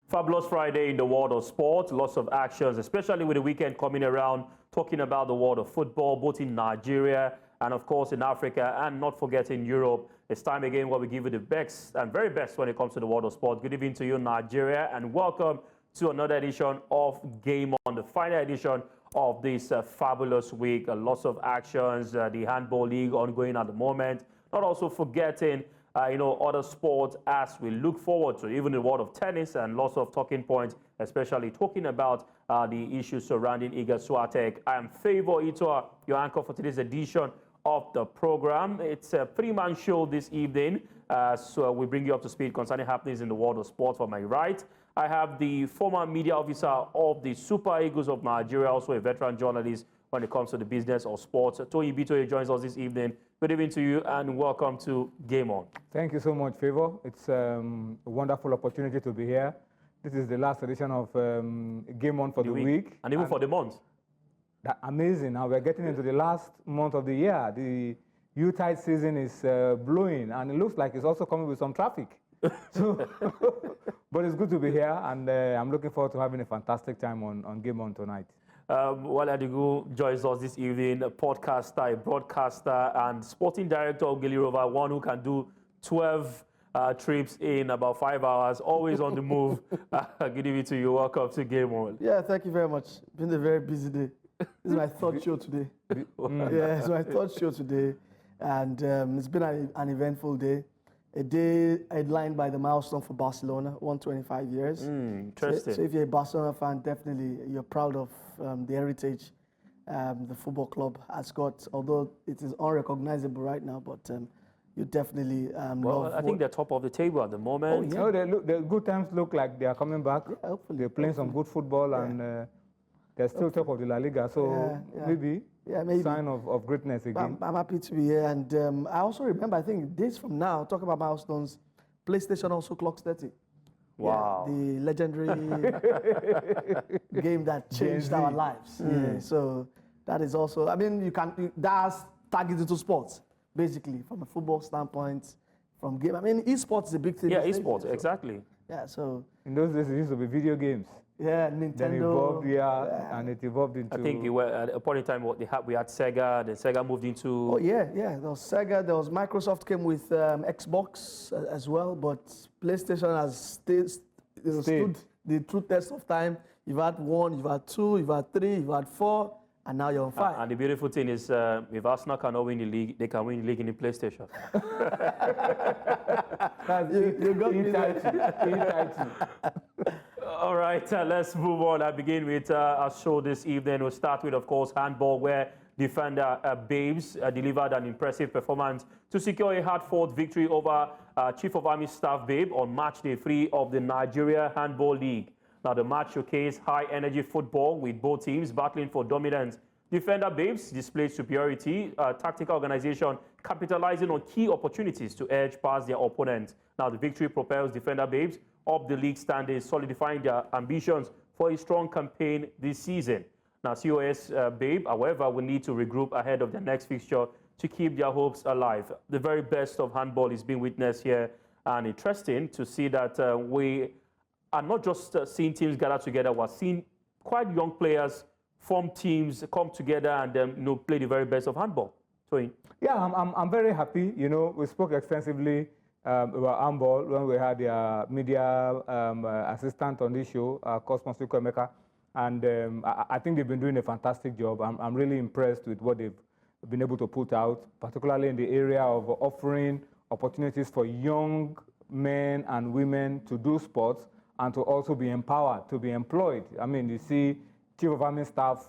Fabulous Friday in the world of sport, lots of actions, especially with the weekend coming around, talking about the world of football, both in Nigeria and of course in Africa, and not forgetting Europe. It's time again where we give you the best and very best when it comes to the world of sport. Good evening to you, Nigeria, and welcome to another edition of Game On, the final edition of this fabulous week. Lots of actions, the Handball League ongoing at the moment. Not also forgetting other sports as we look forward to even the world of tennis and lots of talking points, especially talking about the issues surrounding Iga Swiatek. I am Favour Itoa, your anchor for today's edition of the program. It's a three-man show this evening, so we bring you up to speed concerning happenings in the world of sport. For my right, I have the former media officer of the Super Eagles of Nigeria, also a veteran journalist when it comes to the business of sports. Toyin Bitoye joins us this evening. Good evening to you and welcome to Game On. Thank you so much, Favour. It's a wonderful opportunity to be here. This is the last edition of Game On for the week. And even for the month. Amazing. Now we're getting into the last month of the year. The Yuletide season is blowing, and it looks like it's also coming with some traffic. So, but it's good to be here, and I'm looking forward to having a fantastic time on Game On tonight. Wale Adigu joins us this evening, a podcaster, a broadcaster, and sporting director of Gili Rover, one who can do 12 trips in about 5 hours, always on the move. Good evening to you. Welcome to Game On. Yeah, thank you very much. Been a very busy day. This is my third show today. Yeah, it's my third show today, and it's been an eventful day. A day headlined by the milestone for Barcelona, 125 years. Interesting. So if you're a Barcelona fan, definitely you're proud of the heritage the football club has got, although it is unrecognizable right now, but you definitely well, I think they're top of the table at the moment. Oh, yeah. The good times look like they are coming back. Yeah, hopefully. They're playing some good football, and they're still top of the La Liga, so maybe. Yeah, maybe. Sign of greatness again. I'm happy to be here, and I also remember, I think days from now, talking about milestones, PlayStation also clocks 30. Wow. Yeah, the legendary game that changed our lives. Yeah, so that is also, I mean, that's targeted to sports, basically, from a football standpoint, from game. I mean, esports is a big thing. Yeah, esports, exactly. Yeah, so. In those days, it used to be video games. Yeah, Nintendo. Then evolved, and it evolved into. I think at a point in time, we had Sega. Then Sega moved into. Oh yeah. There was Sega. There was Microsoft came with Xbox as well, but PlayStation has stood the true test of time. You've had 1, you've had 2, you've had 3, you've had 4, and now you're on 5. And the beautiful thing is, if Arsenal cannot win the league, they can win the league in the PlayStation. You got me. All right, let's move on. I begin with our show this evening. We'll start with, of course, handball, where defender Babes delivered an impressive performance to secure a hard-fought victory over Chief of Army Staff Babe on match day 3 of the Nigeria Handball League. Now, the match showcased high-energy football with both teams battling for dominance. Defender Babes displayed superiority, tactical organization, capitalizing on key opportunities to edge past their opponents. Now, the victory propels Defender Babes up the league standings, solidifying their ambitions for a strong campaign this season. Now, COAS Babe, however, will need to regroup ahead of the next fixture to keep their hopes alive. The very best of handball is being witnessed here, and interesting to see that we are not just seeing teams gather together, we're seeing quite young players form teams, come together, and play the very best of handball. Toyin. Yeah, I'm very happy. We spoke extensively about handball when we had the media assistant on this show, Cosmos Emeka, and I think they've been doing a fantastic job. I'm really impressed with what they've been able to put out, particularly in the area of offering opportunities for young men and women to do sports and to also be empowered, to be employed. I mean, you see Chief of Army Staff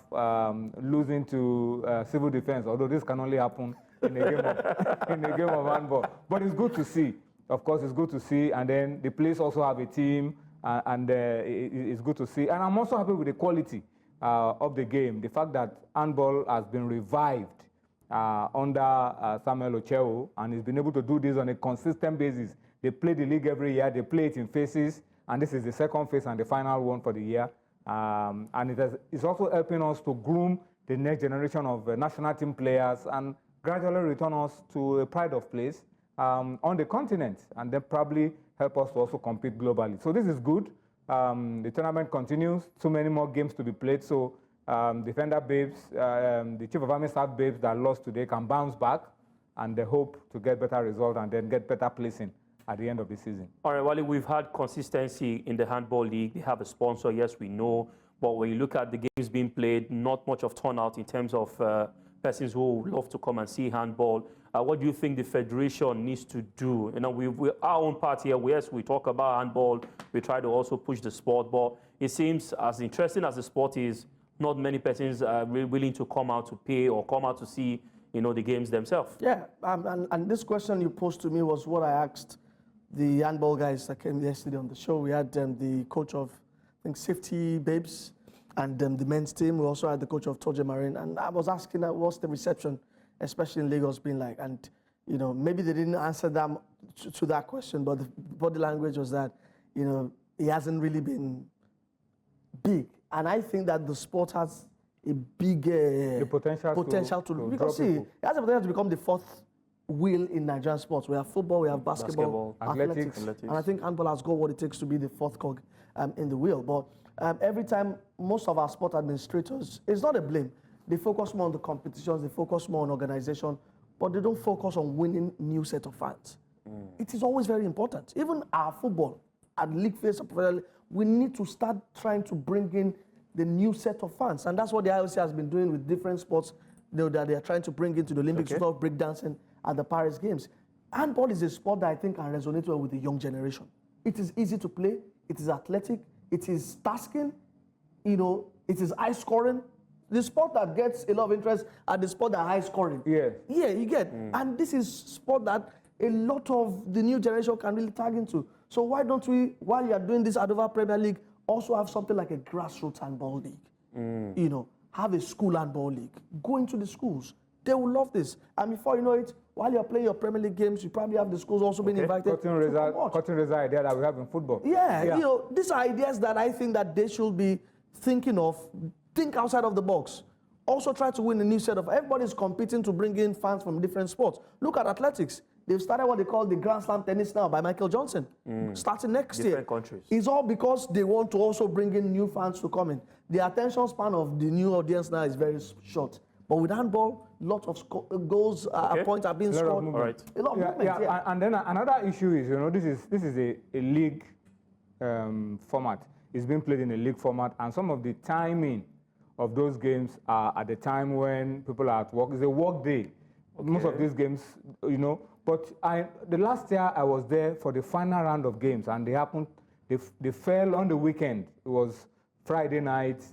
losing to civil defense, although this can only happen in a game of handball. But it's good to see. Of course, it's good to see. And then the police also have a team, and it's good to see. And I'm also happy with the quality of the game. The fact that handball has been revived under Samuel Ocheo, and he's been able to do this on a consistent basis. They play the league every year. They play it in phases, and this is the second phase and the final one for the year. And it's also helping us to groom the next generation of national team players and gradually return us to a pride of place on the continent, and then probably help us to also compete globally. So this is good. The tournament continues. So many more games to be played. So Defender Babes, the Chief of Army Staff Babes that lost today can bounce back, and they hope to get better results and then get better placing at the end of the season. All right, Wally, we've had consistency in the Handball League. They have a sponsor, yes, we know. But when you look at the games being played, not much of turnout in terms of persons who love to come and see handball. What do you think the federation needs to do? You know, we our own part here, yes, we talk about handball. We try to also push the sport, but it seems as interesting as the sport is, not many persons are really willing to come out to pay or come out to see, you know, the games themselves. Yeah, and this question you posed to me was what I asked the handball guys that came yesterday on the show. We had the coach of, I think, Safety Babes and the men's team. We also had the coach of Toje Marine. And I was asking what's the reception, especially in Lagos, been like. And, you know, maybe they didn't answer them to that question, but the body language was that, you know, it hasn't really been big. And I think that the sport has a big potential to because see, it has the potential to become the fourth wheel in Nigerian sports. We have football, we have basketball, athletics, and I think handball has got what it takes to be the fourth cog in the wheel. But every time, most of our sport administrators, it's not a blame. They focus more on the competitions, they focus more on organization, but they don't focus on winning new set of fans. It is always very important. Even our football, at league phase, we need to start trying to bring in the new set of fans, and that's what the IOC has been doing with different sports that they are trying to bring into the Olympics, sort of breakdancing at the Paris Games. Handball is a sport that I think can resonate well with the young generation. It is easy to play, it is athletic, it is tasking, you know, it is high scoring. The sport that gets a lot of interest are the sport that are high scoring. Yeah. Yeah, you get. And this is sport that a lot of the new generation can really tag into. So why don't we, while you are doing this Adova Premier League, also have something like a grassroots handball league? You know, have a school handball league. Go into the schools. They will love this. And before you know it, while you're playing your Premier League games, you probably have the schools also being invited. Cutting result idea that we have in football. Yeah, you know, these are ideas that I think that they should be thinking of. Think outside of the box. Also try to win a new set of, everybody's competing to bring in fans from different sports. Look at athletics. They've started what they call the Grand Slam tennis now by Michael Johnson, starting next year. Different countries. It's all because they want to also bring in new fans to come in. The attention span of the new audience now is very short. But with handball, lots of goals, points are being scored. All right. A lot of movement, And then another issue is, you know, this is a league format. It's being played in a league format, and some of the timing of those games are at the time when people are at work. It's a work day. Most of these games, you know. But the last year I was there for the final round of games, and they fell on the weekend. It was Friday night,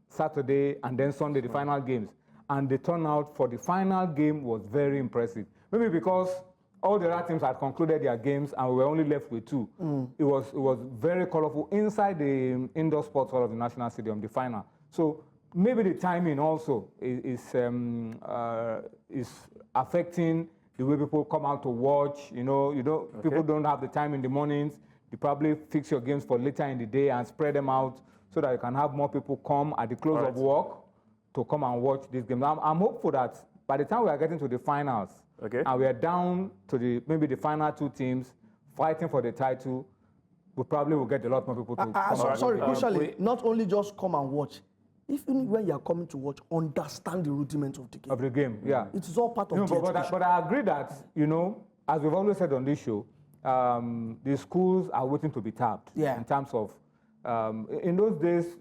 Saturday, and then Sunday, the final games. And the turnout for the final game was very impressive. Maybe because all the other teams had concluded their games and we were only left with two. It was very colorful inside the indoor sports hall of the National Stadium, the final. So maybe the timing also is affecting the way people come out to watch. You know, people don't have the time in the mornings. You probably fix your games for later in the day and spread them out so that you can have more people come at the close of work to come and watch this game. I'm hopeful that by the time we are getting to the finals, and we are down to maybe the final two teams fighting for the title, we probably will get a lot more people to come. Sorry, crucially, not only just come and watch. Even when you are coming to watch, understand the rudiments of the game. Of the game, yeah. It is all part of the education. But I agree that, you know, as we've always said on this show, the schools are waiting to be tapped. Yeah. In terms of, in those days,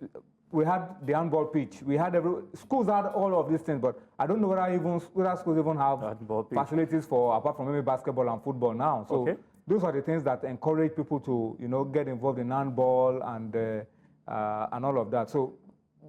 we had the handball pitch. We had schools had all of these things, but I don't know whether schools even have facilities for, apart from maybe basketball and football now. So those are the things that encourage people to, you know, get involved in handball and all of that. So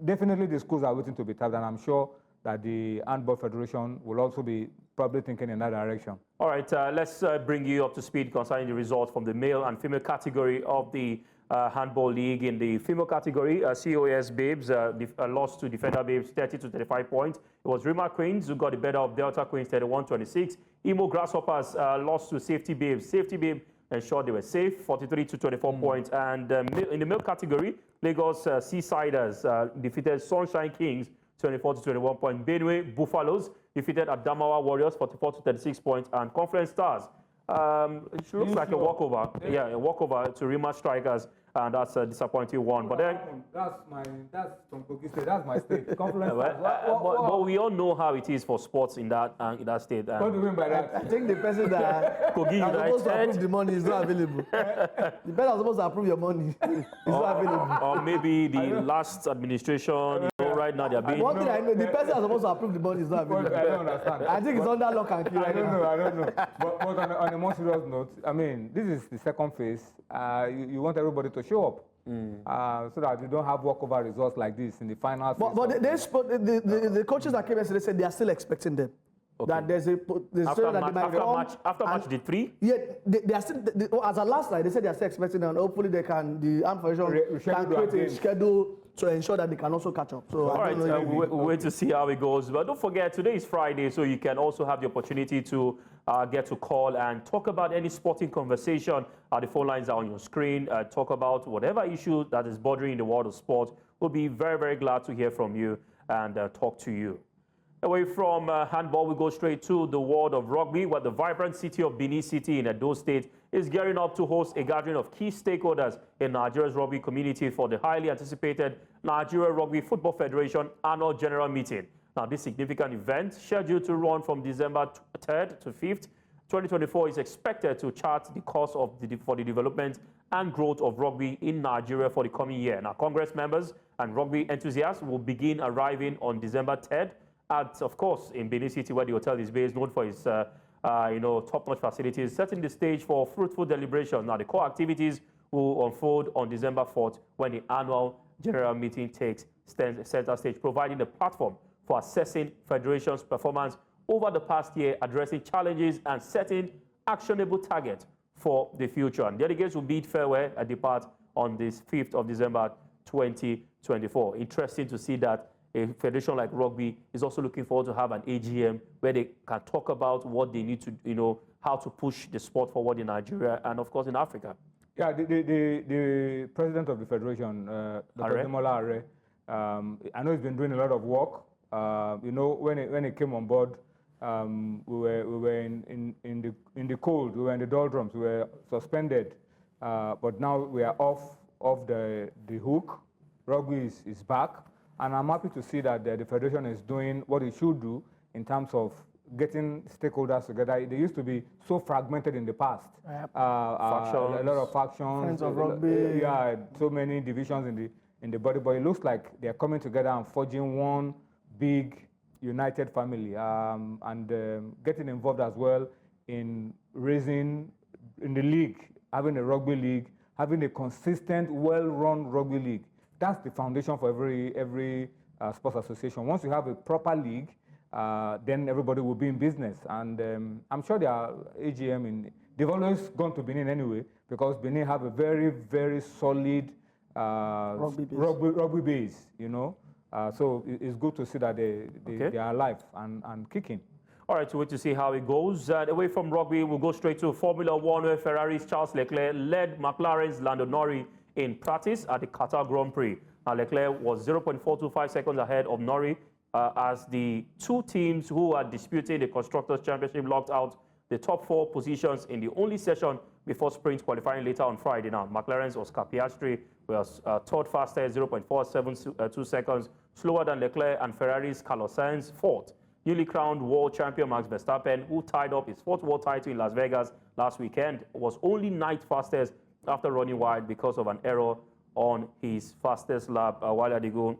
definitely the schools are waiting to be tapped, and I'm sure that the Handball Federation will also be probably thinking in that direction. All right, let's bring you up to speed concerning the results from the male and female category of the Handball League. In the female category, COAS Babes lost to Defender Babes 30-35 points. It was Rima Queens who got the better of Delta Queens 31-26. Imo Grasshoppers lost to Safety Babes. Safety Babe ensured they were safe, 43-24 points. And in the male category, Lagos Seasiders defeated Sunshine Kings 24-21 points. Benue Buffaloes defeated Adamawa Warriors 44-36 points. And Conference Stars It looks like a walkover. Yeah, a walkover to Rima Strikers, and that's a disappointing one. But then, that's from Kogi State. That's my state. Conference. but we all know how it is for sports in that state. What do you mean by that? I think the person that Kogi that's supposed to United, approve the money is not available. The person that's supposed to approve your money is not available. or maybe the last administration. Right now they're being. One thing I know, the person that's supposed to approve the money is not available. I don't understand. I think it's under lock and key right now. I don't know. But on a more serious note, I mean, this is the second phase. You want everybody to show up. So that you don't have walkover results like this in the final phase. But the coaches that came yesterday said they are still expecting them. Okay. That there's after match day 3. Yeah, they are still, as of last night, they said they are still expecting, and hopefully the Armed Federation can create a schedule to ensure that they can also catch up. So all right, we'll wait to see how it goes. But don't forget, today is Friday, so you can also have the opportunity to get to call and talk about any sporting conversation. The phone lines are on your screen. Talk about whatever issue that is bothering the world of sport. We'll be very, very glad to hear from you and talk to you. Away from handball, we go straight to the world of rugby, where the vibrant city of Benin City in Edo State is gearing up to host a gathering of key stakeholders in Nigeria's rugby community for the highly anticipated Nigeria Rugby Football Federation annual general meeting. Now, this significant event, scheduled to run from December 3rd to 5th, 2024, is expected to chart the course of for the development and growth of rugby in Nigeria for the coming year. Now, Congress members and rugby enthusiasts will begin arriving on December 3rd. Of course, in Benin City, where the hotel is based, known for its top-notch facilities, setting the stage for fruitful deliberations. Now, the core activities will unfold on December 4th, when the annual general meeting takes center stage, providing a platform for assessing Federation's performance over the past year, addressing challenges and setting actionable targets for the future. And delegates will bid farewell and depart on this 5th of December 2024. Interesting to see that a federation like rugby is also looking forward to have an AGM where they can talk about what they need to, how to push the sport forward in Nigeria and, of course, in Africa. Yeah, the president of the federation, Dr. Ademola Lookman, I know he's been doing a lot of work. When he came on board, we were in the cold, we were in the doldrums, we were suspended, but now we are off the hook. Rugby is back. And I'm happy to see that the Federation is doing what it should do in terms of getting stakeholders together. They used to be so fragmented in the past. Yep. A lot of factions. Friends of rugby. Yeah, so many divisions in the body. But it looks like they're coming together and forging one big united family. And getting involved as well in raising in the league, having a rugby league, having a consistent, well-run rugby league. That's the foundation for every sports association. Once you have a proper league, then everybody will be in business. And I'm sure there are AGM they've always gone to Benin anyway, because Benin have a very, very solid rugby base, so it's good to see that they are alive and kicking. All right, so wait to see how it goes. Away from rugby, we'll go straight to Formula One, where Ferrari's Charles Leclerc led McLaren's Lando Norris in practice at the Qatar Grand Prix. Now, Leclerc was 0.425 seconds ahead of Norris as the two teams who are disputing the Constructors' Championship locked out the top 4 positions in the only session before sprint qualifying later on Friday. Now, McLaren's Oscar Piastri was third fastest, 0.472 seconds slower than Leclerc, and Ferrari's Carlos Sainz fourth. Newly crowned world champion Max Verstappen, who tied up his 4th world title in Las Vegas last weekend, was only 9th fastest after running wide because of an error on his fastest lap a while ago.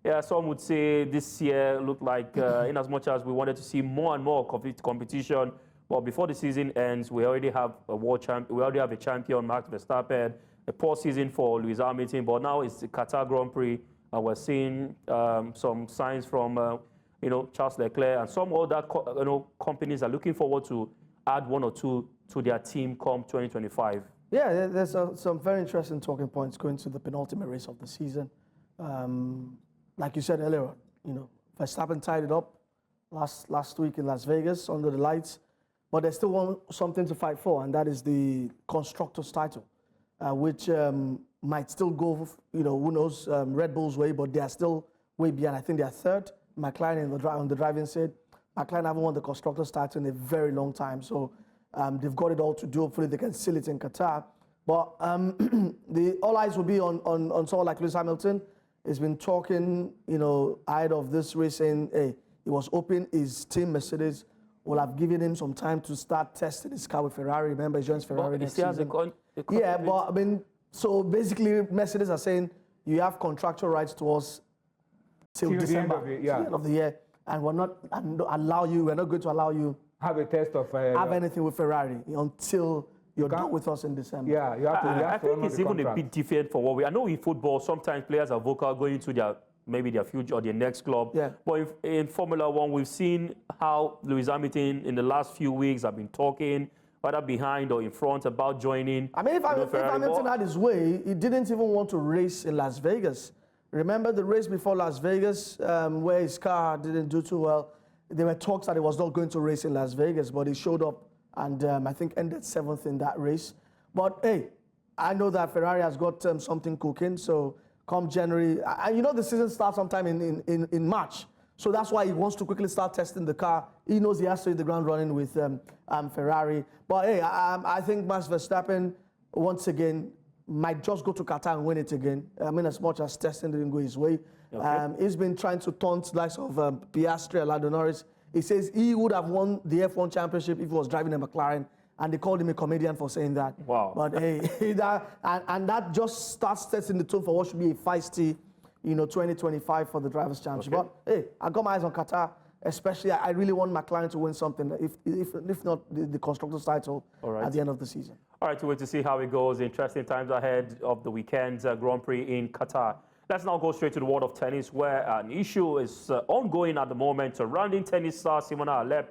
Yeah, some would say this year looked like, in as much as we wanted to see more and more competition, but before the season ends, we already have a world champion. We already have a champion, Max Verstappen. A poor season for Lewis Hamilton, but now it's the Qatar Grand Prix, and we're seeing some signs from Charles Leclerc and some other companies are looking forward to add 1 or 2 to their team come 2025. Yeah, there's some very interesting talking points going to the penultimate race of the season. Like you said earlier, Verstappen tied it up last week in Las Vegas under the lights, but they still want something to fight for, and that is the Constructors' title, which might still go, who knows, Red Bull's way, but they are still way behind. I think they are 3rd. McLaren on the driving side. McLaren haven't won the Constructors' title in a very long time, so They've got it all to do. Hopefully they can seal it in Qatar. But all eyes will be on someone like Lewis Hamilton. He's been talking, ahead of this race, saying, hey, he was hoping his team, Mercedes, will have given him some time to start testing his car with Ferrari. Remember, he joins Ferrari next season. Yeah, but I mean, so basically, Mercedes are saying you have contractual rights to us till December, the end of the year, and we're not going to allow you have a test of have anything with Ferrari until you're done with us in December. Yeah, you have to. I think it's even a bit different for what I know in football. Sometimes players are vocal going into their future or their next club. Yeah. But in Formula One, we've seen how Lewis Hamilton in the last few weeks have been talking, whether behind or in front, about joining. I mean, if Hamilton had his way, he didn't even want to race in Las Vegas. Remember the race before Las Vegas, where his car didn't do too well? There were talks that he was not going to race in Las Vegas, but he showed up and I think ended 7th in that race. But hey, I know that Ferrari has got something cooking, so come January, and the season starts sometime in March. So that's why he wants to quickly start testing the car. He knows he has to hit the ground running with Ferrari. But hey, I think Max Verstappen, once again, might just go to Qatar and win it again. I mean, as much as testing didn't go his way. Okay. He's been trying to taunt likes of Piastri and Lando Norris. He says he would have won the F1 championship if he was driving a McLaren, and they called him a comedian for saying that. Wow. But hey, that just starts setting the tone for what should be a feisty, 2025 for the Drivers' Championship. Okay. But hey, I got my eyes on Qatar. Especially, I really want McLaren to win something, if not the Constructors' title at the end of the season. All right, to wait to see how it goes. Interesting times ahead of the weekend's Grand Prix in Qatar. Let's now go straight to the world of tennis, where an issue is ongoing at the moment surrounding tennis star Simona Halep,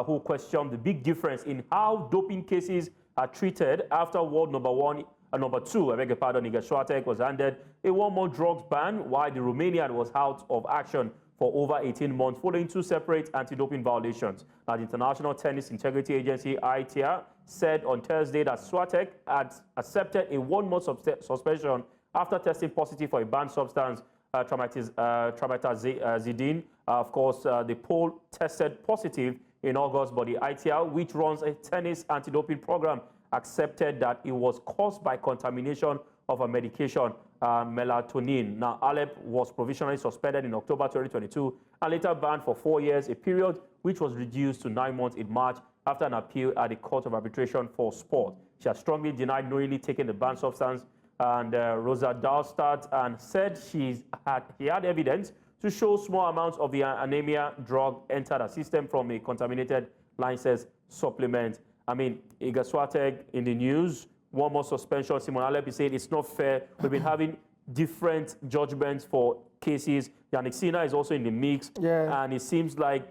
who questioned the big difference in how doping cases are treated after world number two, I beg your pardon, Iga Swiatek was handed a 1-month drugs ban, while the Romanian was out of action for over 18 months following 2 separate anti-doping violations. Now, the International Tennis Integrity Agency, ITR, said on Thursday that Swiatek had accepted a 1-month suspension after testing positive for a banned substance, trametazidine. Of course, the poll tested positive in August, but the ITR, which runs a tennis anti-doping program, accepted that it was caused by contamination of a medication, melatonin. Now, Halep was provisionally suspended in October 2022 and later banned for 4 years, a period which was reduced to 9 months in March after an appeal at the Court of Arbitration for Sport. She has strongly denied knowingly taking the banned substance, and Rosa Dahlstadt, and said he had evidence to show small amounts of the anemia drug entered her system from a contaminated licensed supplement. I mean, Iga Swiatek in the news, 1 more suspension. Simona Halep is saying it's not fair. We've been having different judgments for cases. Yannick Sinner is also in the mix. Yeah. And it seems like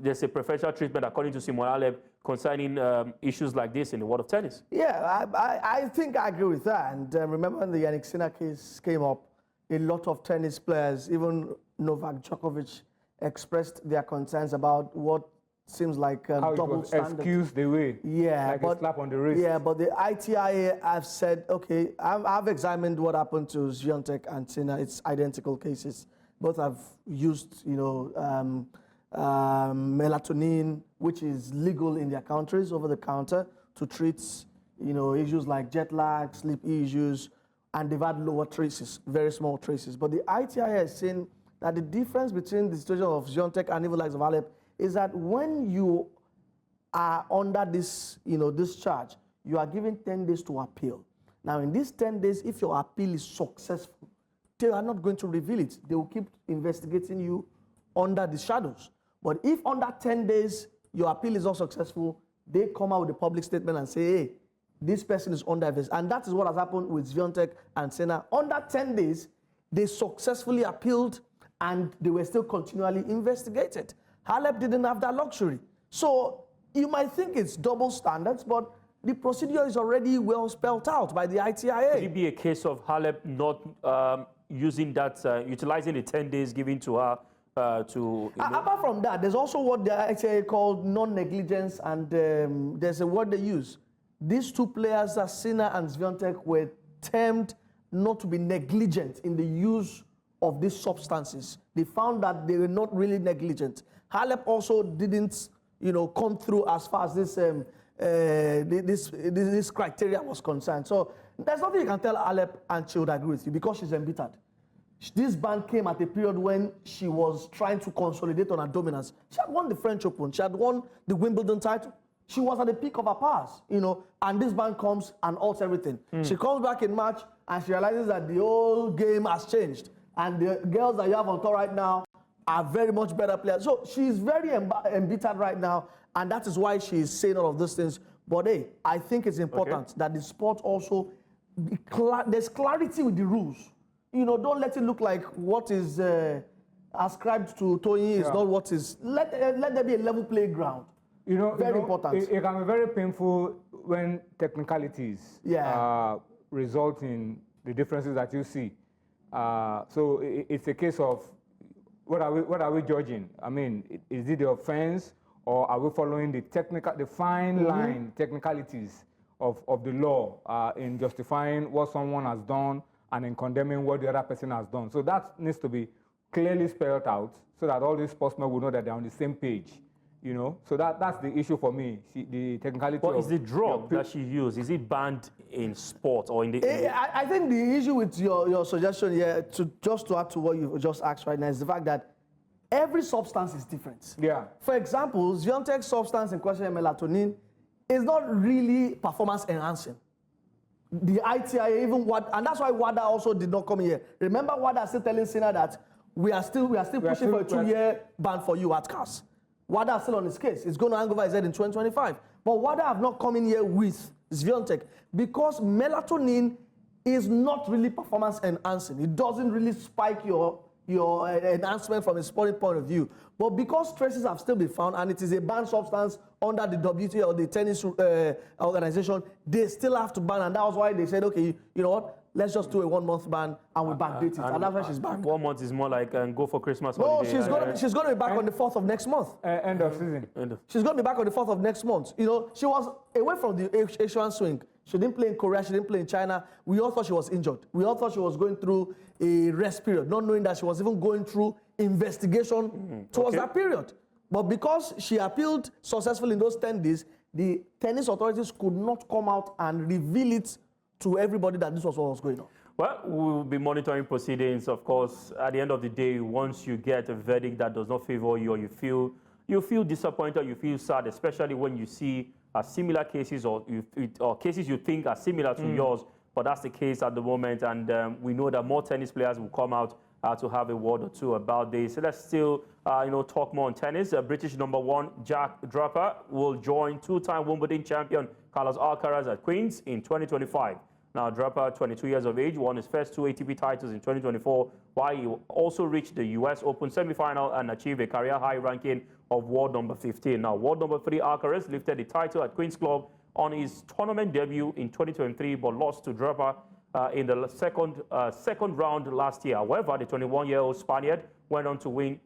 there's a preferential treatment, according to Simona Halep, concerning issues like this in the world of tennis. Yeah, I think I agree with that. And remember when the Yannick Sinner case came up, a lot of tennis players, even Novak Djokovic, expressed their concerns about what seems like double standard. Excuse the way. Yeah, like a slap on the wrist. Yeah, but the ITIA have said, okay, I've examined what happened to Swiatek and Sinner. It's identical cases. Both have used, melatonin, which is legal in their countries, over the counter, to treat, issues like jet lag, sleep issues, and they've had lower traces, very small traces. But the ITIA is saying that the difference between the situation of Swiatek and even like of Halep is that when you are under this, this charge, you are given 10 days to appeal. Now, in these 10 days, if your appeal is successful, they are not going to reveal it. They will keep investigating you under the shadows. But if under 10 days, your appeal is not successful, they come out with a public statement and say, hey, this person is under investigation. And that is what has happened with Swiatek and Sinner. Under 10 days, they successfully appealed and they were still continually investigated. Halep didn't have that luxury. So you might think it's double standards, but the procedure is already well spelled out by the ITIA. Could it be a case of Halep not using that, utilizing the 10 days given to her Apart from that, there's also what the ITIA called non-negligence, and there's a word they use. These two players, Sinner and Swiatek, were termed not to be negligent in the use of these substances. They found that they were not really negligent. Halep also didn't, come through as far as this this criteria was concerned. So there's nothing you can tell Halep and she would agree with you because she's embittered. This ban came at a period when she was trying to consolidate on her dominance. She had won the French Open. She had won the Wimbledon title. She was at the peak of her powers, you know, and this ban comes and alters everything. She comes back in March and she realizes that the whole game has changed. And the girls that you have on tour right now are very much better players. So she's very embittered right now, and that is why she's saying all of those things. But hey, I think it's important that the sport also, there's clarity with the rules. You know, don't let it look like what is ascribed to Tony is not what is. Let there be a level playground. You know, very important. It can be very painful when technicalities result in the differences that you see. So it's a case of what are we judging? I mean, is it the offense, or are we following the fine line technicalities of the law in justifying what someone has done and in condemning what the other person has done? So that needs to be clearly spelled out so that all these sportsmen will know that they're on the same page. You know, so that's the issue for me. The technicality. But is the drug that she used, is it banned in sport or in the? I think the issue with your suggestion here, just to add to what you just asked right now, is the fact that every substance is different. Yeah. For example, Ziontek's substance in question, melatonin, is not really performance enhancing. The ITI, even what, and that's why WADA also did not come here. Remember, WADA is still telling Sina that we are still pushing for a 2-year ban for you at CAS. WADA is still on his case. It's going to hang over his head in 2025. But WADA have not come in here with Ziontek because melatonin is not really performance enhancing. It doesn't really spike your enhancement from a sporting point of view. But because traces have still been found and it is a banned substance under the WTA or the tennis organization, they still have to ban. And that was why they said, okay, you know what? Let's just do a 1-month ban and we backdate it. And that's why she's back. 1 month is more like go for Christmas No, holiday. she's going to be back on the 4th of next month. End of season. She's going to be back on the 4th of next month. You know, she was away from the Asian swing. She didn't play in Korea. She didn't play in China. We all thought she was injured. We all thought she was going through a rest period, not knowing that she was even going through investigation towards that period. But because she appealed successfully in those 10 days, the tennis authorities could not come out and reveal it to everybody that this was what was going on. Well, we'll be monitoring proceedings, of course. At the end of the day, once you get a verdict that does not favor you, or you feel disappointed, you feel sad, especially when you see similar cases or cases you think are similar to yours. But that's the case at the moment, and we know that more tennis players will come out to have a word or two about this. So let's still, talk more on tennis. British #1 Jack Draper will join two-time Wimbledon champion Carlos Alcaraz at Queen's in 2025. Now, Draper, 22 years of age, won his first 2 ATP titles in 2024, while he also reached the US Open semi-final and achieved a career-high ranking of world number 15. Now, world number 3 Alcaraz lifted the title at Queen's Club on his tournament debut in 2023, but lost to Draper in the second round last year. However, the 21-year-old Spaniard went on to win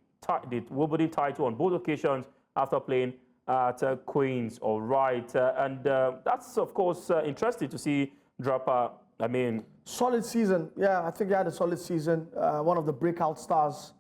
the Wimbledon title on both occasions after playing at Queen's. All right, and that's, of course, interesting to see Draper. I mean, solid season. Yeah, I think he had a solid season. One of the breakout stars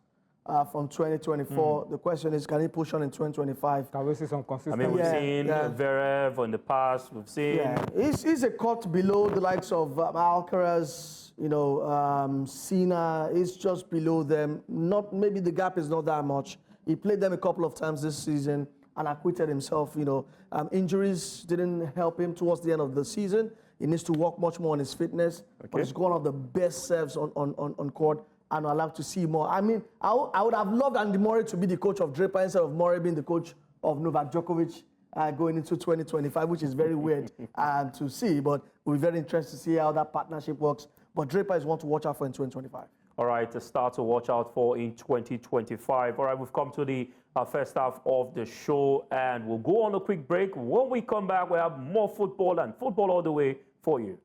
from 2024. The question is, can he push on in 2025? Can we see some consistency? I mean, we've seen Zverev in the past. We've seen. Yeah, he's a cut below the likes of Alcaraz. You know, Sina is just below them. Not maybe the gap is not that much. He played them a couple of times this season and acquitted himself. You know, injuries didn't help him towards the end of the season. He needs to work much more on his fitness. But he's one of the best serves on court, and I'd love to see more. I mean, I would have loved Andy Murray to be the coach of Draper instead of Murray being the coach of Novak Djokovic going into 2025, which is very weird to see. But we're very interested to see how that partnership works. But Draper is one to watch out for in 2025. All right, a star to watch out for in 2025. All right, we've come to the first half of the show, and we'll go on a quick break. When we come back, we'll have more football and football all the way for you.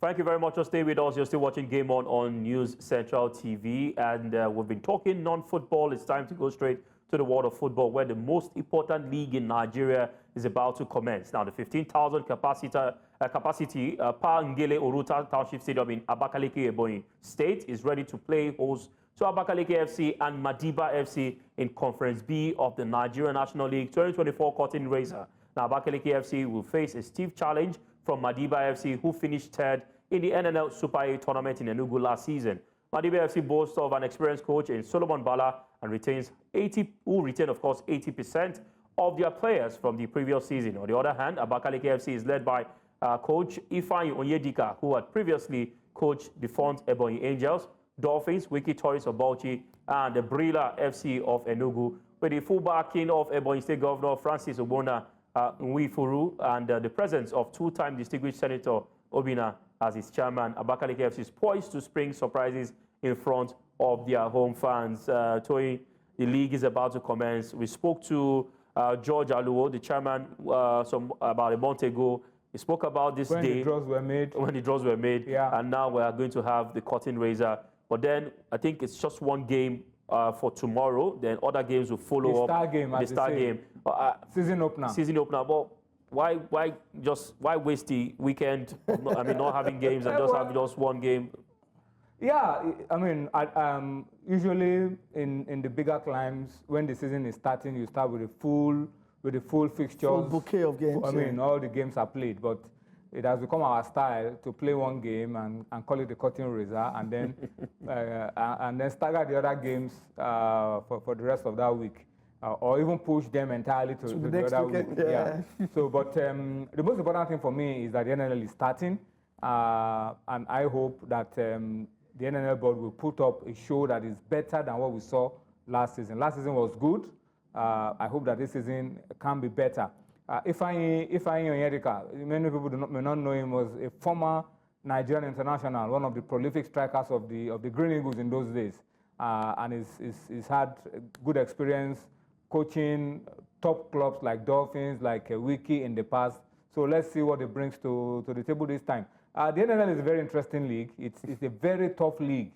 Thank you very much for staying with us. You're still watching Game On News Central TV, and we've been talking non-football. It's time to go straight to the world of football, where the most important league in Nigeria is about to commence. Now, the 15,000 capacity Pa Ngele Oruta Township Stadium in Abakaliki, Ebonyi State is ready to play host to Abakaliki FC and Madiba FC in Conference B of the Nigerian National League 2024 curtain raiser. Now, Abakaliki FC will face a stiff challenge from Madiba FC, who finished third in the NNL Super 8 tournament in Enugu last season. Madiba FC boasts of an experienced coach in Solomon Bala and who retain, of course, 80% of their players from the previous season. On the other hand, Abakaliki FC is led by coach Ifeanyi Onyedika, who had previously coached the Font Ebonyi Angels, Dolphins, Wiki Toys of Bauchi, and the Brila FC of Enugu, with the full backing of Ebonyi State Governor Francis Obona Nwifuru and the presence of two-time distinguished Senator Obina as its chairman. Abakaliki FC is poised to spring surprises in front of their home fans. Toy, the league is about to commence. We spoke to George Aluo, the chairman, about a month ago. He spoke about this day. When the draws were made. When the draws were made. Yeah. And now we are going to have the curtain raiser. But then I think it's just one game for tomorrow. Then other games will follow up. The star game. Season opener. Season opener. But why waste the weekend? I mean, not having games and just have just one game. Yeah, I mean, usually in the bigger climbs, when the season is starting, you start with the full fixtures. Full bouquet of games. I mean, all the games are played, but it has become our style to play one game and call it the curtain raiser, and then stagger the other games for the rest of that week. Or even push them entirely to the other week. Yeah. So, but the most important thing for me is that the NNL is starting, and I hope that the NNL board will put up a show that is better than what we saw last season. Last season was good. I hope that this season can be better. Ifeanyi Onyedika, many people may not know him, was a former Nigerian international, one of the prolific strikers of the Green Eagles in those days, and he's had good experience coaching top clubs like Dolphins, like Wiki in the past. So let's see what it brings to the table this time. The NNL is a very interesting league. It's a very tough league,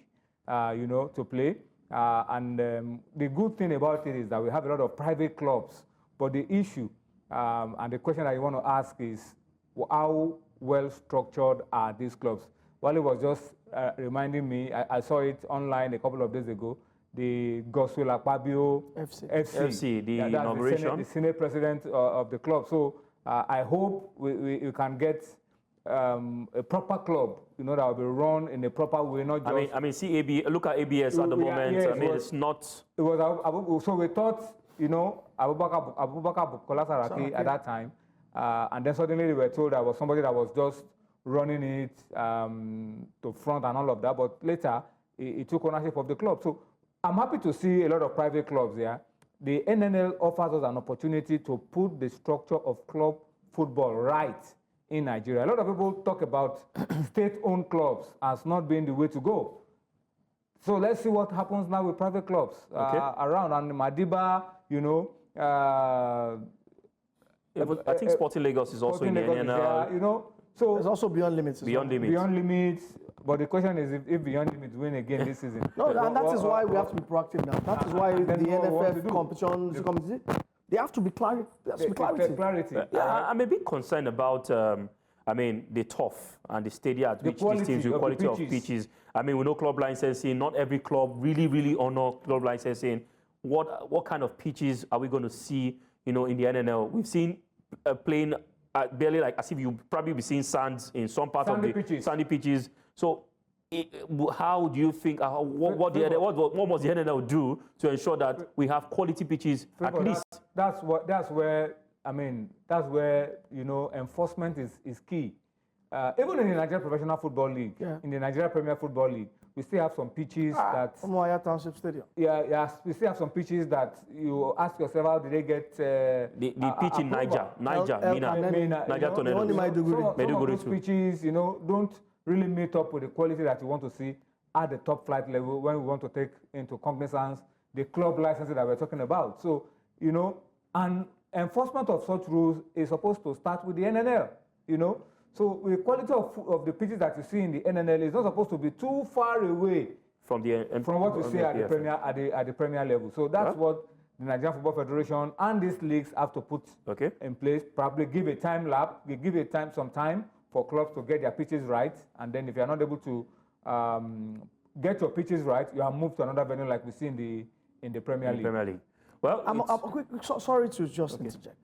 to play. And the good thing about it is that we have a lot of private clubs. But the issue and the question that you want to ask is, how well structured are these clubs? Wale was just reminding me, I saw it online a couple of days ago, the Gospel Akpabio FC, the inauguration. The Senate president of the club. So I hope we can get a proper club, that will be run in a proper way, not just... I mean, see, look at ABS at the moment. Yeah, it's not... It was, so we thought, Abubakar Bukola Saraki at that time, and then suddenly we were told that was somebody that was just running it to front and all of that, but later he took ownership of the club. So I'm happy to see a lot of private clubs there. The NNL offers us an opportunity to put the structure of club football right in Nigeria. A lot of people talk about state-owned clubs as not being the way to go. So let's see what happens now with private clubs around. And Madiba, I think Sporting Lagos is also in the NNL. So there's also Beyond Limits. Beyond Limits. But the question is if Beyond Limits win again this season. No, and that is why we have to be proactive now. That is why the NFF competition, they have to be clarity. I'm a bit concerned about, the turf and the stadium at which these teams, the quality of pitches. I mean, we know club licensing. Not every club really honor club licensing. What kind of pitches are we going to see, in the NNL? We've seen playing barely like as if you probably be seeing sands in some parts of the sandy pitches. So, how do you think? What must the NNL do to ensure that we have quality pitches at least? That's where enforcement is key. Even in the Nigeria Professional Football League, in the Nigeria Premier Football League, we still have some pitches that... Onuachu Township Stadium. Yeah, we still have some pitches that you ask yourself, how did they get... the pitch in Niger, Niger Tornadoes. Some of those pitches, don't really meet up with the quality that you want to see at the top flight level when we want to take into cognizance the club licenses that we're talking about. So, and enforcement of such rules is supposed to start with the NNL, So the quality of the pitches that you see in the NNL is not supposed to be too far away from what you see at the Premier level. So that's what the Nigerian Football Federation and these leagues have to put in place, probably give a time lap, some time for clubs to get their pitches right, and then if you're not able to get your pitches right, you are moved to another venue like we see in the Premier League. Well, sorry to just interject.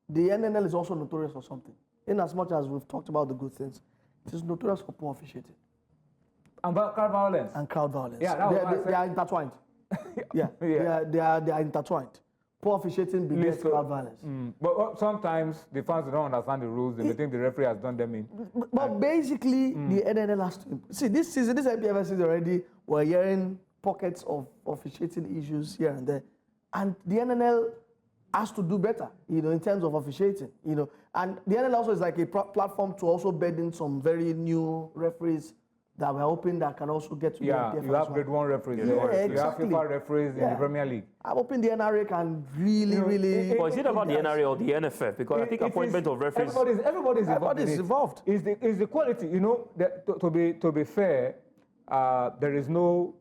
The NNL is also notorious for something. In as much as we've talked about the good things, it is notorious for poor officiating. And crowd violence. Yeah, they are intertwined. They are intertwined. Poor officiating begets crowd violence. But sometimes the fans don't understand the rules. They think the referee has done them in. But basically, the NNL has to... See, this season, this IPFL season already, we're hearing pockets of officiating issues here and there. And the NNL has to do better, in terms of officiating, And the NNL also is like a platform to also bed in some very new referees that we're hoping that can also get to the NPFL. You have grade 1 referees. Exactly. You have FIFA referees in the Premier League. I'm hoping the NRA can really... But is it about the NRA or the NFF? Because I think appointment of referees... Everybody's involved. It's the quality, to be fair, there is no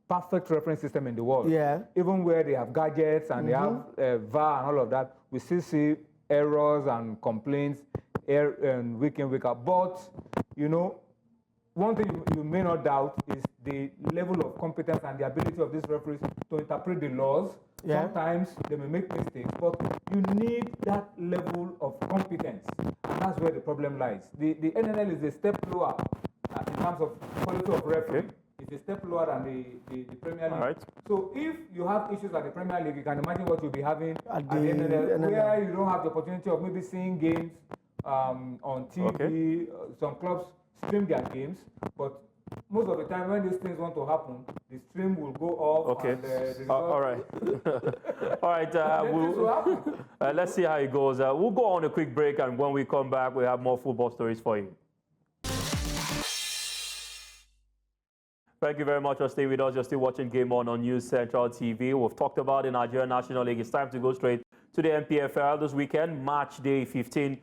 perfect reference system in the world. Yeah. Even where they have gadgets and they have VAR and all of that, we still see errors and complaints week in, week out. But, one thing you may not doubt is the level of competence and the ability of these referees to interpret the laws. Yeah. Sometimes they may make mistakes, but you need that level of competence. And that's where the problem lies. The NNL is a step lower in terms of quality of referee. It's a step lower than the Premier League. Right. So if you have issues at the Premier League, you can imagine what you'll be having at the NNL, where you don't have the opportunity of maybe seeing games on TV. Okay. Some clubs stream their games, but most of the time when these things want to happen, the stream will go off. Okay. And all right. All right. Let's see how it goes. We'll go on a quick break, and when we come back, we have more football stories for you. Thank you very much for staying with us. You're still watching Game On News Central TV. We've talked about the Nigerian National League. It's time to go straight to the NPFL this weekend, match day 15.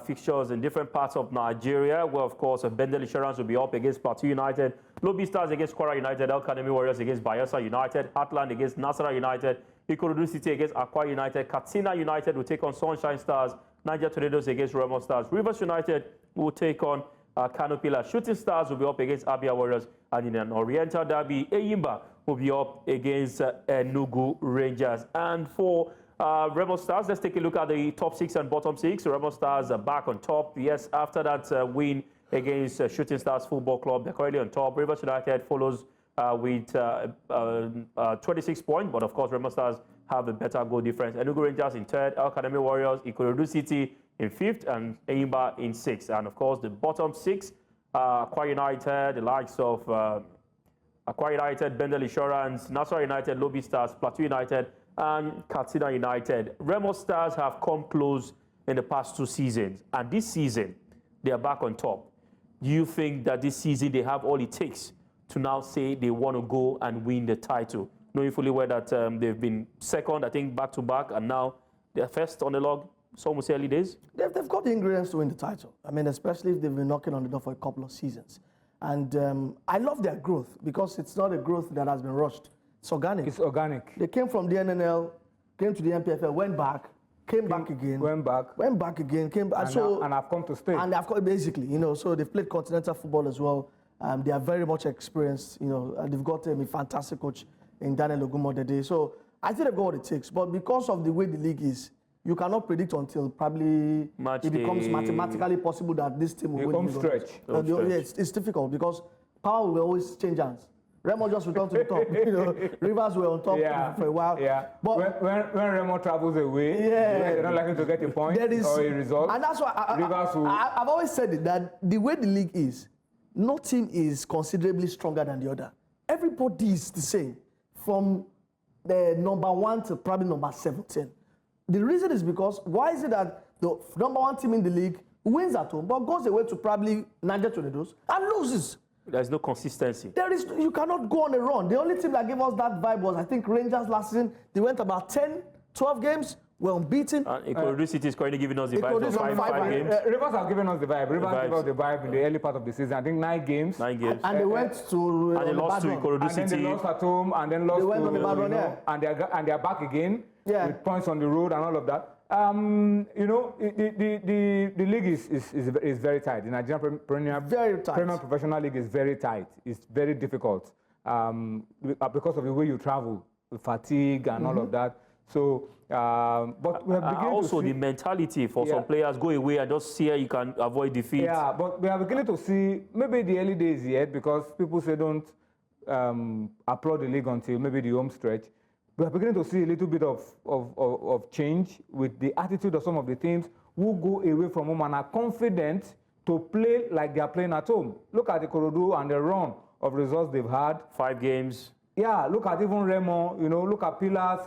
Fixtures in different parts of Nigeria, where, of course, Benin Insurance will be up against Plateau United, Lobby Stars against Qatar United, El Academy Warriors against Bayelsa United, Heartland against Nasarawa United, Ikorodu City against Akwa United, Katsina United will take on Sunshine Stars, Niger Tornadoes against Remo Stars, Rivers United will take on Kano Pillars, Shooting Stars will be up against Abia Warriors, and in an Oriental Derby, Eyimba will be up against Enugu Rangers. And for Remo Stars, let's take a look at the top 6 and bottom 6. Remo Stars are back on top. Yes, after that win against Shooting Stars Football Club, they're currently on top. Rivers United follows with 26 points, but of course, Remo Stars have a better goal difference. Enugu Rangers in 3rd, El Academy Warriors, Ikorodu City in 5th, and Eyimba in 6th. And of course, the bottom 6, Akwa United, the likes of Akwa United, Bendel Insurance, Nasarawa United, Lobby Stars, Plateau United, and Katsina United. Remo Stars have come close in the past 2 seasons, and this season, they are back on top. Do you think that this season they have all it takes to now say they want to go and win the title? Knowing fully well that they've been second, I think, back-to-back, and now they're first on the log, some would say early days? They've got the ingredients to win the title. I mean, especially if they've been knocking on the door for a couple of seasons. And I love their growth, because it's not a growth that has been rushed. It's organic. It's organic. They came from the NNL, came to the NPFL, went back, came back again. Went back again, came back. And I've come to stay. And I've come, basically, so they've played continental football as well. They are very much experienced, and they've got a fantastic coach in Daniel Ogumodede. So I think they've got what it takes. But because of the way the league is, you cannot predict until probably it becomes mathematically possible that this team will win. Stretch. It's difficult, because power will always change hands. Remo just returned to the top. Rivers were on top for a while. Yeah. But when Remo travels away, they're not likely to get a point or a result. And that's why I've always said it, that the way the league is, no team is considerably stronger than the other. Everybody is the same, from the number 1 to probably number 17. The reason is because, why is it that the number 1 team in the league wins at home, but goes away to probably Niger Tornadoes and loses? There's no consistency. You cannot go on a run. The only team that gave us that vibe was, I think, Rangers last season. They went about 10, 12 games We're unbeaten. Ikorodu City is currently giving us the vibe Ikorodu of is on five games. Rivers have given us the vibe. Rivers vibes. gave us the vibe in the early part of the season. I think 9 games. 9 games. And they went to and they lost to Ikorodu And City. then they lost at home, and then lost They went to, on the bad run, you know, yeah. and they're back again with points on the road and all of that. You know, the league is very tight. The Nigerian Premier Professional League is very tight. It's very difficult because of the way you travel, the fatigue and all of that. So, but we have beginning also to see, the mentality for some players go away and just see how you can avoid defeat. Yeah, but we are beginning to see maybe the early days yet, because people say don't applaud the league until maybe the home stretch. We are beginning to see a little bit of change with the attitude of some of the teams who go away from home and are confident to play like they are playing at home. Look at the Ikorodu and the run of results they've had. 5 games. Yeah, look at even Remo, you know, look at Pillars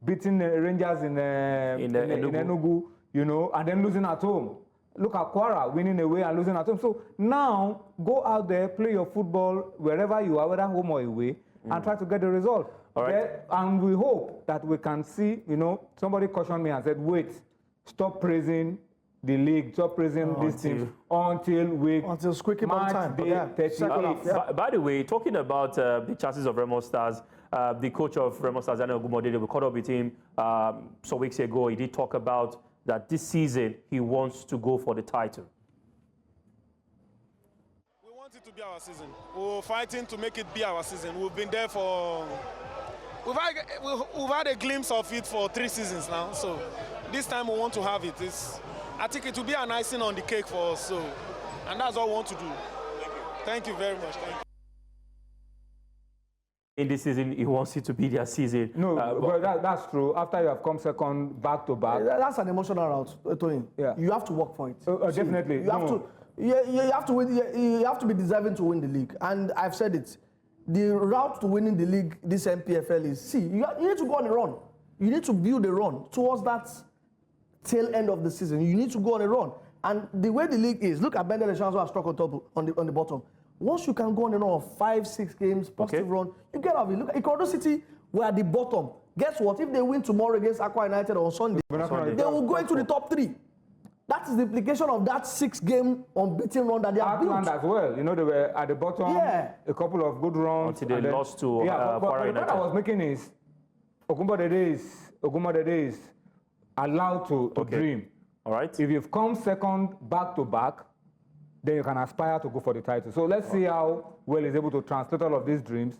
beating Rangers in Enugu, you know, and then losing at home. Look at Kwara winning away and losing at home. So now go out there, play your football wherever you are, whether home or away, and try to get the result. All right. And we hope that we can see, you know, somebody cautioned me and said, wait, stop praising the league, stop praising these teams until squeaky bum time. Day 38. By the way, talking about the chances of Remo Stars, the coach of Remo Stars, Daniel Gumodede, we caught up with him some weeks ago. He did talk about that this season he wants to go for the title. We want it to be our season. We're fighting to make it be our season. We've been there for... We've had a glimpse of it for 3 seasons now, so this time we want to have it. I think it will be an icing on the cake for us, and that's all we want to do. Thank you very much. Thank you. In this season, he wants it to be their season. No, but that's true. After you have come second back to back. That's an emotional route, Tony. Yeah. You have to work for it. Definitely. You have to. You have to win. You have to be deserving to win the league. And I've said it. The route to winning the league, this MPFL is, you need to go on a run. You need to build a run towards that tail end of the season. You need to go on a run. And the way the league is, look at Benin and Shanzo are stuck on top, on the bottom. Once you can go on a run of 5-6 games, positive run, you get out of it. Look at Ikorodu City, we're at the bottom. Guess what? If they win tomorrow against Aqua United on Sunday, they will go into the top 3. That is the implication of that 6-game unbeaten run that they have built. As well. You know, they were at the bottom, a couple of good runs. Until they lost to Qatar United. The point I was making is, Ogumbodede is allowed to dream. All right. If you've come second back-to-back, then you can aspire to go for the title. So let's see how well he's able to translate all of these dreams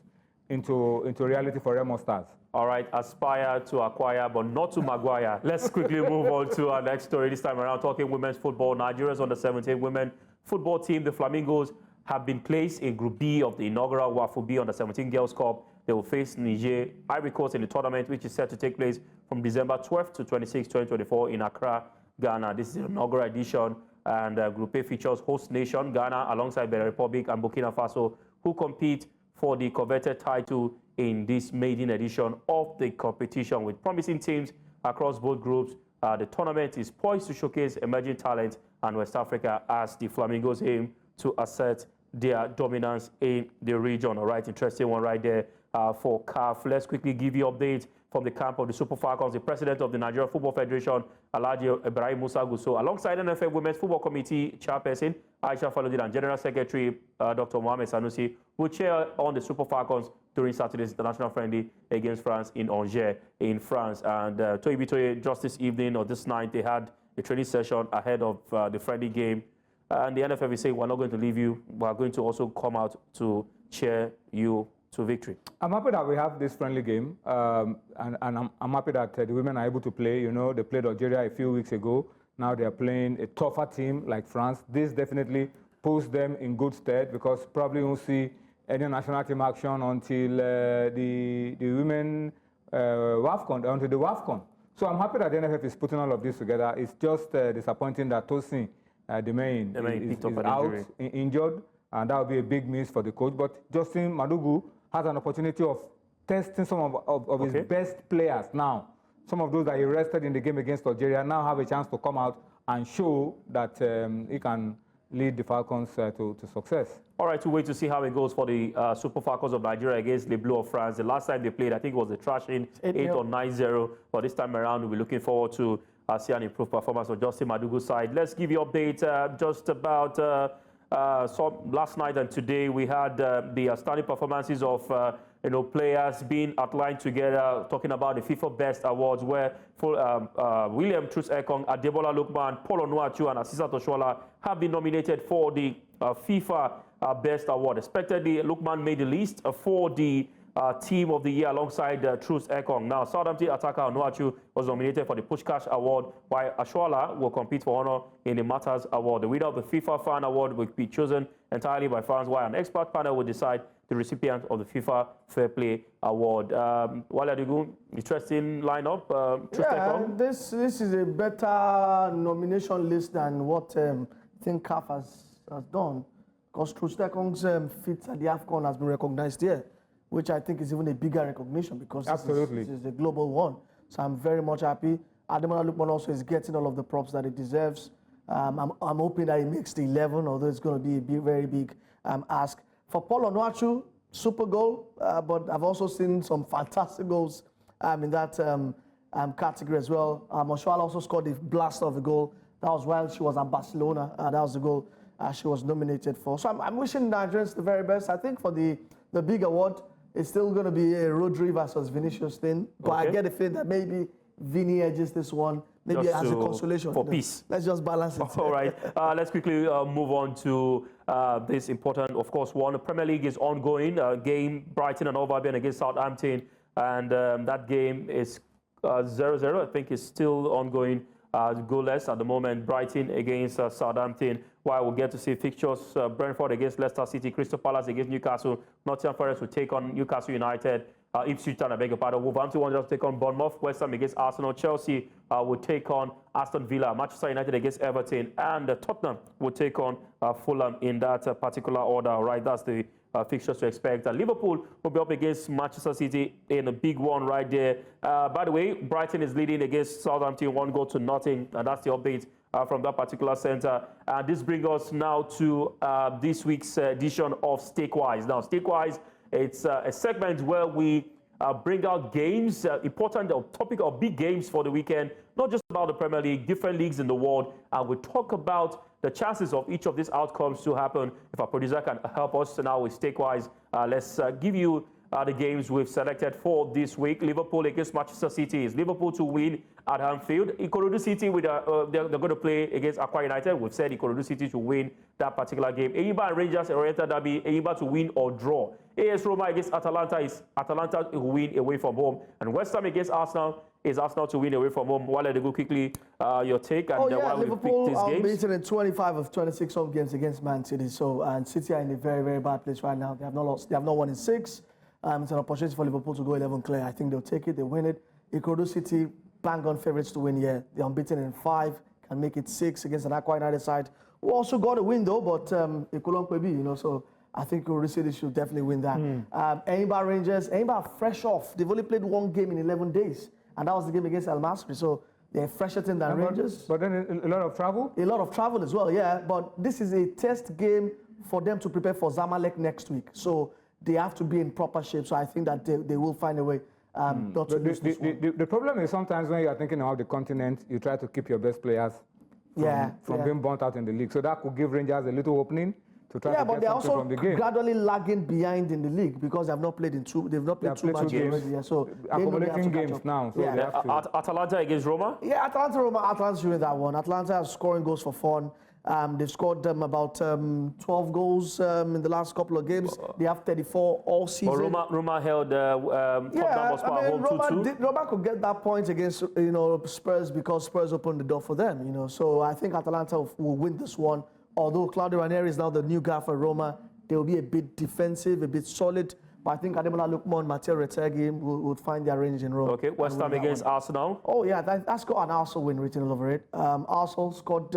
into reality for Remo Stars. All right, aspire to acquire, but not to Maguire. Let's quickly move on to our next story. This time around, talking women's football. Nigeria's under-17 women football team, the Flamingos, have been placed in Group B of the inaugural WAFU B under-17 Girls Cup. They will face Niger, Ivory Coast in the tournament, which is set to take place from December 12th to 26th, 2024 in Accra, Ghana. This is the inaugural edition, and Group A features host nation Ghana alongside Benin Republic and Burkina Faso, who compete for the coveted title in this maiden edition of the competition. With promising teams across both groups, the tournament is poised to showcase emerging talent and West Africa as the Flamingos aim to assert their dominance in the region. All right, interesting one right there for CAF. Let's quickly give you updates from the camp of the Super Falcons. The president of the Nigeria Football Federation, Alhaji Ibrahim Musa Gusso, alongside NFF Women's Football Committee Chairperson Aisha Faludin and General Secretary Dr. Mohamed Sanusi, will cheer on the Super Falcons during Saturday's international friendly against France in Angers in France. And Toye, just this evening or this night, they had a training session ahead of the friendly game. And the NFF is saying, we're not going to leave you. We're going to also come out to cheer you to victory. I'm happy that we have this friendly game, and I'm happy that the women are able to play. You know, they played Algeria a few weeks ago. Now they're playing a tougher team like France. This definitely puts them in good stead, because probably won't see any national team action until the women WAFCON, until the WAFCON. So I'm happy that the NFF is putting all of this together. It's just disappointing that Tosin, the main is out, injured, and that will be a big miss for the coach. But Justin Madugu has an opportunity of testing some of his best players now. Some of those that he rested in the game against Algeria now have a chance to come out and show that he can lead the Falcons to success. All right, to wait to see how it goes for the Super Falcons of Nigeria against Les Bleus of France. The last time they played, I think it was a thrashing 8 or 9-0. But this time around, we'll be looking forward to see an improved performance on Justin Madugu's side. Let's give you an update just about last night and today. We had the outstanding performances of players being outlined together, talking about the FIFA Best Awards, where William Troost Ekong, Ademola Lookman, Onuachu, and Asisat Oshoala have been nominated for the FIFA Best Award. Expectedly, Lookman made the list for the Team of the Year alongside Troost Ekong. Now, Southampton attacker Onuachu was nominated for the Pushkash Award, while Oshoala will compete for honor in the Matters Award. The winner of the FIFA Fan Award will be chosen entirely by fans, while an expert panel will decide the recipient of the FIFA Fair Play Award. Wale Adigun, interesting lineup. This is a better nomination list than what I think CAF has done, because Troost Ekong's feat at the AFCON has been recognized here, which I think is even a bigger recognition because this is a global one. So I'm very much happy. Ademola Lookman also is getting all of the props that he deserves. I'm hoping that he makes the 11, although it's going to be a very big ask. For Paul Onuachu, super goal, but I've also seen some fantastic goals in that category as well. Oshoala also scored the blast of the goal. That was while she was at Barcelona. That was the goal she was nominated for. So I'm wishing Nigerians the very best. I think for the big award, it's still going to be a Rodri versus Vinicius thing. But I get the feeling that maybe Vini edges this one, maybe as a consolation. For peace. Let's just balance it. All right. Let's quickly move on to this important, of course, one. The Premier League is ongoing. Game Brighton and Hove Albion against Southampton. And that game is 0-0. I think it's still ongoing. Goalless at the moment. Brighton against Southampton. While we'll get to see fixtures, Brentford against Leicester City, Crystal Palace against Newcastle, Nottingham Forest will take on Newcastle United, Ipswich Town, I beg your pardon, Wolverhampton Wanderers will take on Bournemouth, West Ham against Arsenal, Chelsea will take on Aston Villa, Manchester United against Everton, and Tottenham will take on Fulham in that particular order. Right, that's the fixtures to expect. Liverpool will be up against Manchester City in a big one right there. By the way, Brighton is leading against Southampton 1-0, and that's the update from that particular center. This brings us now to this week's edition of Stakewise. Now, Stakewise, it's a segment where we bring out games, important topic of big games for the weekend, not just about the Premier League, different leagues in the world, and we talk about the chances of each of these outcomes to happen. If our producer can help us now with Stakewise, let's give you the games we've selected for this week. Liverpool against Manchester City. Is Liverpool to win at Anfield? Ikorodu City, they're going to play against Aqua United. We've said Ikorodu City to win that particular game. Enyimba and Rangers, Oriental Derby, Enyimba to win or draw. AS Roma against Atalanta is Atalanta to win away from home. And West Ham against Arsenal is Arsenal to win away from home. Wale, they go quickly your take. And why Liverpool we picked these games. beaten in 25 of 26 home games against Man City. So, and City are in a very, very bad place right now. They have not lost. They have not won in 6. It's an opportunity for Liverpool to go 11 clear. I think they'll take it, they win it. Ikorodu City, bang-on favourites to win here. They're unbeaten in 5, can make it 6 against an Aqua United side, who also got a win though, but Ikolon so I think Ikorodu City should definitely win that. Enyimba Rangers, Enyimba are fresh off. They've only played 1 game in 11 days, and that was the game against El Masri, so they're fresher than Rangers. But then a lot of travel? A lot of travel as well, yeah. But this is a test game for them to prepare for Zamalek next week. So they have to be in proper shape, so I think that they will find a way not to lose this one. The problem is sometimes when you're thinking about the continent, you try to keep your best players from being burnt out in the league. So that could give Rangers a little opening to try to get something from the game. Yeah, but they're also gradually lagging behind in the league because they've not played too much games. Yeah, so accumulating games now. So they have to. Atalanta against Roma? Yeah, Atalanta should win that one. Atalanta are scoring goals for fun. They've scored about 12 goals in the last couple of games. They have 34 all season. But Roma held Tottenham home 2-2. Roma could get that point against Spurs because Spurs opened the door for them. So I think Atalanta will win this one. Although Claudio Ranieri is now the new guy for Roma, they will be a bit defensive, a bit solid. But I think Ademola Lookman, Matteo Retegui would find their range in Rome. Okay, West Ham against Arsenal. Oh yeah, that's got an Arsenal win written all over it. Arsenal scored.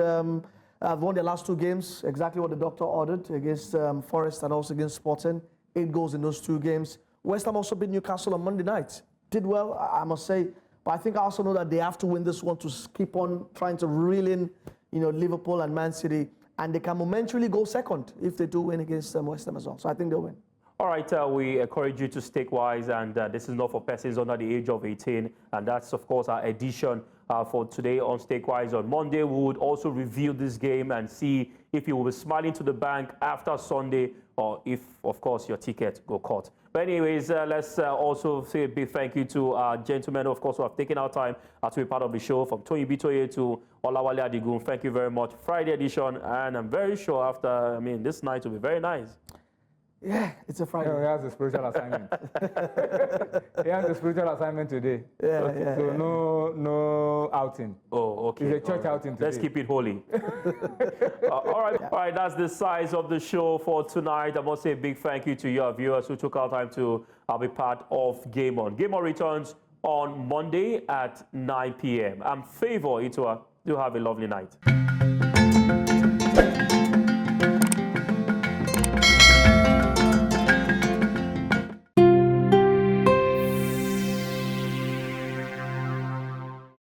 Won their last 2 games, exactly what the doctor ordered, against Forest and also against Sporting. 8 goals in those 2 games. West Ham also beat Newcastle on Monday night. Did well, I must say. But I think I also know that they have to win this one to keep on trying to reel in, Liverpool and Man City and they can momentarily go second if they do win against West Ham as well. So I think they'll win. All right, we encourage you to stake wise, and this is not for persons under the age of 18, and that's, of course, our edition for today on Stake Wise. On Monday, we would also review this game and see if you will be smiling to the bank after Sunday, or if, of course, your ticket go cut. But anyways, let's also say a big thank you to our gentlemen, of course, who have taken our time to be part of the show, from Tony Bitoye to Olawale Adigun. Thank you very much. Friday edition, and I'm very sure after, this night will be very nice. Yeah, it's a Friday. He has a spiritual assignment. He has a spiritual assignment today. Yeah. So no outing. Oh, okay. It's a church outing today. Let's keep it holy. All right, that's the size of the show for tonight. I must say a big thank you to your viewers who took our time to be part of Game On. Game On returns on Monday at 9 p.m. I'm Favor Itua. Do have a lovely night.